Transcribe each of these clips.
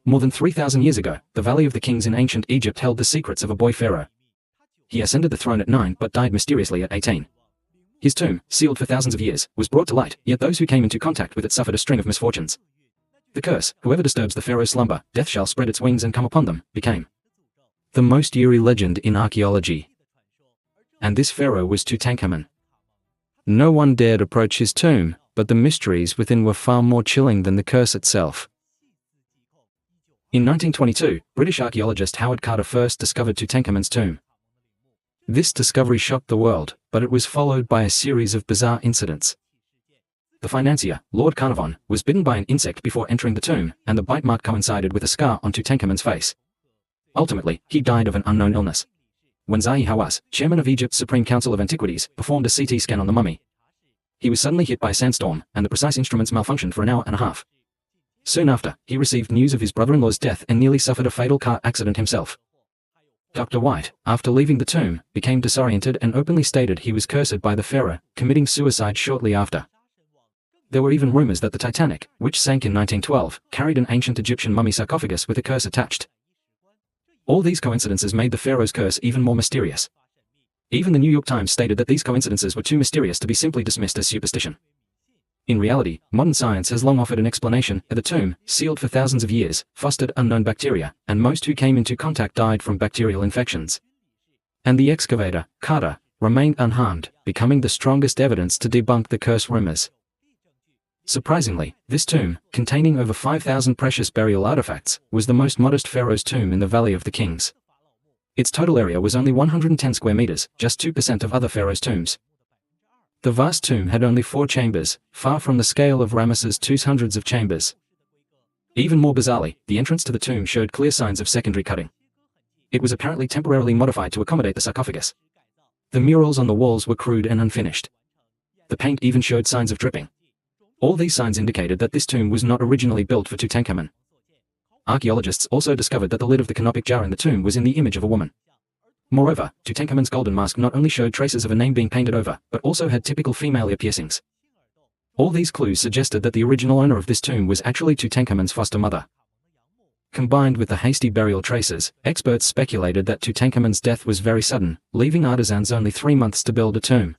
More than 3,000 years ago, the Valley of the Kings in ancient Egypt held the secrets of a boy pharaoh. He ascended the throne at 9 but died mysteriously at 18. His tomb, sealed for thousands of years, was brought to light, yet those who came into contact with it suffered a string of misfortunes. The curse, whoever disturbs the pharaoh's slumber, death shall spread its wings and come upon them, became the most eerie legend in archaeology. And this pharaoh was Tutankhamun. No one dared approach his tomb, but the mysteries within were far more chilling than the curse itself. In 1922, British archaeologist Howard Carter first discovered Tutankhamun's tomb. This discovery shocked the world, but it was followed by a series of bizarre incidents. The financier, Lord Carnarvon, was bitten by an insect before entering the tomb, and the bite mark coincided with a scar on Tutankhamun's face. Ultimately, he died of an unknown illness. When Zahi Hawass, chairman of Egypt's Supreme Council of Antiquities, performed a CT scan on the mummy, he was suddenly hit by a sandstorm, and the precise instruments malfunctioned for an hour and a half. Soon after, he received news of his brother-in-law's death and nearly suffered a fatal car accident himself. Dr. White, after leaving the tomb, became disoriented and openly stated he was cursed by the pharaoh, committing suicide shortly after. There were even rumors that the Titanic, which sank in 1912, carried an ancient Egyptian mummy sarcophagus with a curse attached. All these coincidences made the pharaoh's curse even more mysterious. Even the New York Times stated that these coincidences were too mysterious to be simply dismissed as superstition. In reality, modern science has long offered an explanation. The tomb, sealed for thousands of years, fostered unknown bacteria, and most who came into contact died from bacterial infections. And the excavator, Carter, remained unharmed, becoming the strongest evidence to debunk the curse rumors. Surprisingly, this tomb, containing over 5,000 precious burial artifacts, was the most modest pharaoh's tomb in the Valley of the Kings. Its total area was only 110 square meters, just 2% of other pharaohs' tombs. The vast tomb had only 4 chambers, far from the scale of Ramesses II's hundreds of chambers. Even more bizarrely, the entrance to the tomb showed clear signs of secondary cutting. It was apparently temporarily modified to accommodate the sarcophagus. The murals on the walls were crude and unfinished. The paint even showed signs of dripping. All these signs indicated that this tomb was not originally built for Tutankhamun. Archaeologists also discovered that the lid of the canopic jar in the tomb was in the image of a woman. Moreover, Tutankhamun's golden mask not only showed traces of a name being painted over, but also had typical female ear piercings. All these clues suggested that the original owner of this tomb was actually Tutankhamun's foster mother. Combined with the hasty burial traces, experts speculated that Tutankhamun's death was very sudden, leaving artisans only 3 months to build a tomb.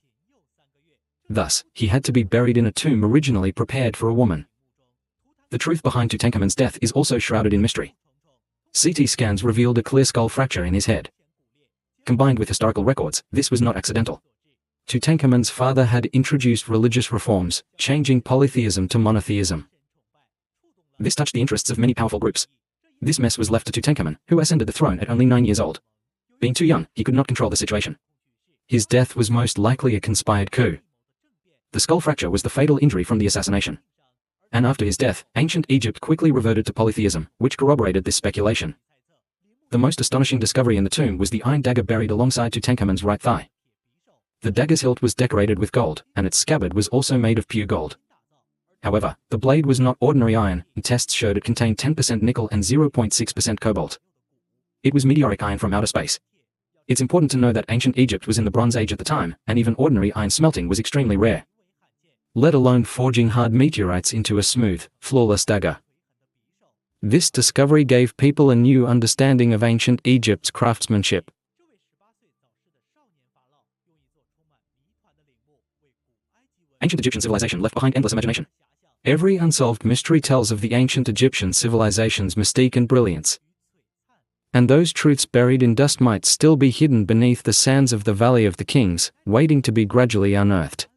Thus, he had to be buried in a tomb originally prepared for a woman. The truth behind Tutankhamun's death is also shrouded in mystery. CT scans revealed a clear skull fracture in his head. Combined with historical records, this was not accidental. Tutankhamun's father had introduced religious reforms, changing polytheism to monotheism. This touched the interests of many powerful groups. This mess was left to Tutankhamun, who ascended the throne at only 9 years old. Being too young, he could not control the situation. His death was most likely a conspired coup. The skull fracture was the fatal injury from the assassination. And after his death, ancient Egypt quickly reverted to polytheism, which corroborated this speculation. The most astonishing discovery in the tomb was the iron dagger buried alongside Tutankhamun's right thigh. The dagger's hilt was decorated with gold, and its scabbard was also made of pure gold. However, the blade was not ordinary iron, and tests showed it contained 10% nickel and 0.6% cobalt. It was meteoric iron from outer space. It's important to know that ancient Egypt was in the Bronze Age at the time, and even ordinary iron smelting was extremely rare. Let alone forging hard meteorites into a smooth, flawless dagger. This discovery gave people a new understanding of ancient Egypt's craftsmanship. Ancient Egyptian civilization left behind endless imagination. Every unsolved mystery tells of the ancient Egyptian civilization's mystique and brilliance. And those truths buried in dust might still be hidden beneath the sands of the Valley of the Kings, waiting to be gradually unearthed.